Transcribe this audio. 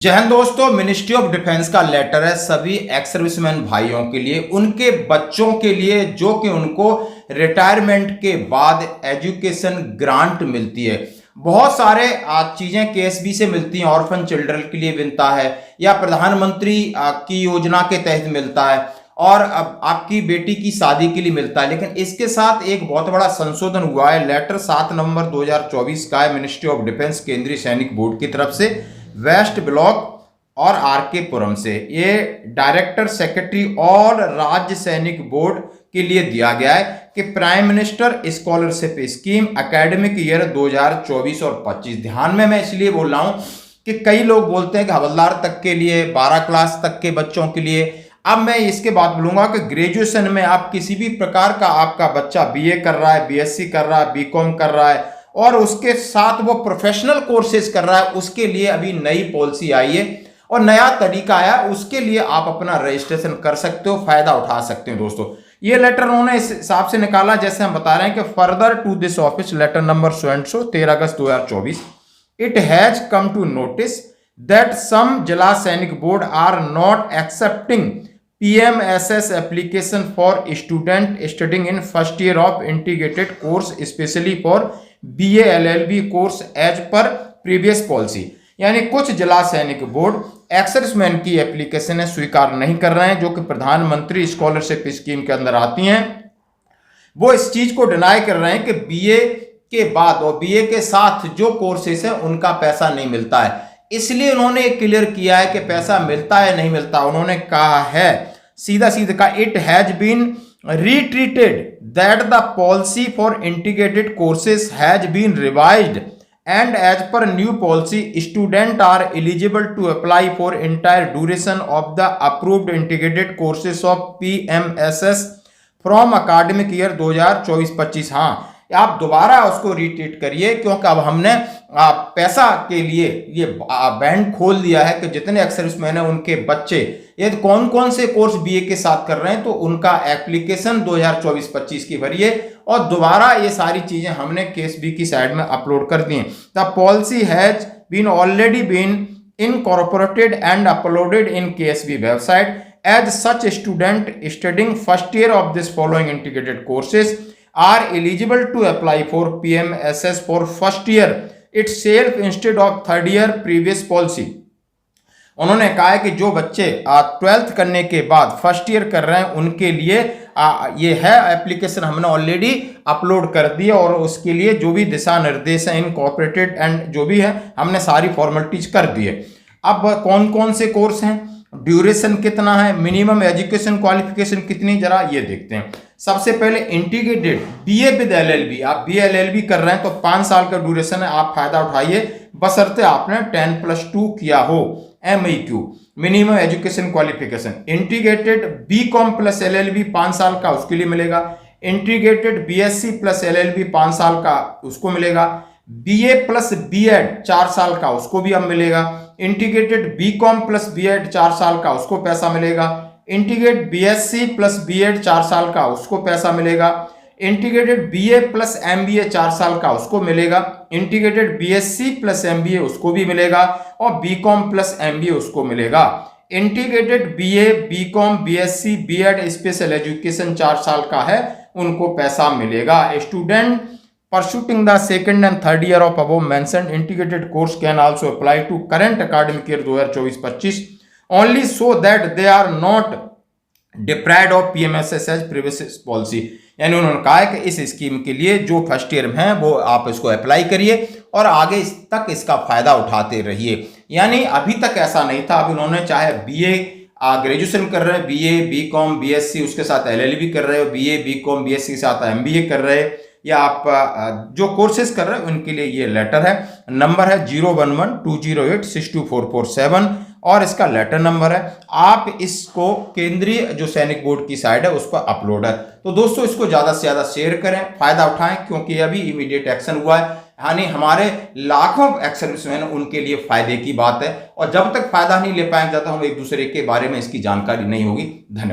जय हिंद दोस्तों। Ministry of defence का लेटर है सभी एक्स सर्विसमैन भाइयों के लिए, उनके बच्चों के लिए जो कि उनको रिटायरमेंट के बाद एजुकेशन ग्रांट मिलती है। बहुत सारे चीजें केएसबी से मिलती हैं, ऑर्फन चिल्ड्रन के लिए मिलता है या प्रधानमंत्री की योजना के तहत मिलता है और अब आपकी बेटी की शादी के लिए मिलता है। लेकिन इसके साथ एक बहुत बड़ा संशोधन हुआ है। लेटर 7 नवंबर 2024 का है मिनिस्ट्री ऑफ डिफेंस केंद्रीय सैनिक बोर्ड की तरफ से वेस्ट ब्लॉक और आरके पुरम से। ये डायरेक्टर सेक्रेटरी और राज्य सैनिक बोर्ड के लिए दिया गया है कि prime minister scholarship scheme academic year 2024 और 25। ध्यान में मैं इसलिए बोल रहा हूं कि कई लोग बोलते हैं कि हवलदार तक के लिए, 12 क्लास तक के बच्चों के लिए। अब मैं इसके बाद बोलूंगा कि ग्रेजुएशन में आप किसी भी प्रकार का आपका बच्चा बीए कर रहा है, बीएससी कर रहा है, बीकॉम कर रहा है और उसके साथ वो प्रोफेशनल कोर्सेज कर रहा है, उसके लिए अभी नई पॉलिसी आई है और नया तरीका आया। उसके लिए आप अपना रजिस्ट्रेशन कर सकते हो, फायदा उठा सकते हो। दोस्तों ये लेटर उन्होंने इस हिसाब से निकाला जैसे हम बता रहे हैं कि further to this office letter number 13 August 2024 it has come to notice that some Zila Sainik board are not accepting PMSS application for student studying in first year of integrated course especially for BA LLB course as per previous policy। यानी कुछ जिला Sainik board ex-serviceman की application स्वीकार नहीं कर रहे हैं जो कि प्रधानमंत्री स्कॉलरशिप स्कीम के अंदर आती हैं। वो इस चीज को डिनाई कर रहे हैं कि बीए के बाद और बीए के साथ जो कोर्सेस है उनका पैसा नहीं मिलता है। इसलिए उन्होंने क्लियर किया है कि पैसा मिलता है नहीं मिलता। उन्होंने कहा है सीधा कहा it has been retreated that the policy for integrated courses has been revised and as per new policy students are eligible to apply for entire duration of the approved integrated courses of PMSS from academic year 2024-25। हाँ, आप दोबारा उसको retreat करिए क्योंकि अब हमने पैसा के लिए ये बैंड खोल दिया है कि जितने एक्स सर्विसमैन हैं उनके बच्चे ये कौन कौन से कोर्स बीए के साथ कर रहे हैं तो उनका एप्लीकेशन 2024-25 की भरिए और दोबारा ये सारी चीजें हमने केएसबी की साइड में अपलोड कर दी हैं। The policy has been already been incorporated and uploaded in KSB website as such student studying first year of this following integrated courses are eligible to apply for PMSS for first year itself instead of third year previous policy। उन्होंने कहा है कि जो बच्चे 12th करने के बाद first year कर रहे हैं उनके लिए ये है एप्लीकेशन हमने ऑलरेडी अपलोड कर दिया और उसके लिए जो भी दिशा निर्देश हैं इनकॉर्पोरेटेड एंड जो भी है हमने सारी फॉर्मेलिटीज कर दी है। अब कौन कौन से कोर्स हैं, ड्यूरेशन कितना है, मिनिमम एजुकेशन क्वालिफिकेशन कितनी, जरा ये देखते हैं। सबसे पहले इंटीग्रेटेड बीए विद एलएलबी, आप बीए एलएलबी कर रहे हैं तो 5 साल का ड्यूरेशन है, आप फायदा उठाइए बशर्ते आपने 10+2 किया हो MEQ minimum education qualification. Integrated BCom plus LLB 5 साल का उसके लिए मिलेगा। इंटीग्रेटेड बीएससी प्लस एलएलबी 5 साल का उसको मिलेगा। बीए प्लस बीएड 4 साल का उसको भी अब मिलेगा। इंटीग्रेटेड बीकॉम प्लस बीएड 4 साल का उसको पैसा मिलेगा। इंटीग्रेटेड बीएससी प्लस बीएड 4 साल का उसको पैसा मिलेगा। इंटीग्रेटेड बीए प्लस एमबीए 4 साल का उसको मिलेगा। इंटीग्रेटेड बीएससी प्लस एमबीए उसको भी मिलेगा और बीकॉम प्लस एमबीए उसको मिलेगा। Integrated BA BCom BSc BEd special education 4 साल का है उनको पैसा मिलेगा। Student pursuing the second and third year of above mentioned integrated course can also apply to current academic year 2024-25 only so that they are not deprived of PMSS as previous policy। यानी उन्होंने कहा है कि इस scheme के लिए जो first year में है वो आप इसको अप्लाई करिए और आगे तक इसका फायदा उठाते रहिए। यानी अभी तक ऐसा नहीं था, अब उन्होंने चाहे बीए ग्रेजुएशन कर रहे हैं, बीए बीकॉम बीएससी उसके साथ एलएलबी कर रहे हो, बीए बीकॉम बीएससी के साथ एमबीए कर रहे हैं या आप जो कोर्सेज कर रहे हैं उनके लिए ये लेटर है। नंबर है 011208624447 और इसका लेटर नंबर है। आप इसको केंद्रीय जो सैनिक बोर्ड की साइड है उस पर अपलोड है। तो दोस्तों इसको ज्यादा से ज्यादा शेयर करें, फायदा उठाएं क्योंकि अभी इमीडिएट एक्शन हुआ है। यानी हमारे लाखों एक्स सर्विसमैन उनके लिए फायदे की बात है और जब तक फायदा नहीं ले पाएंगे जब तक हम एक दूसरे के बारे में इसकी जानकारी नहीं होगी। धन्यवाद।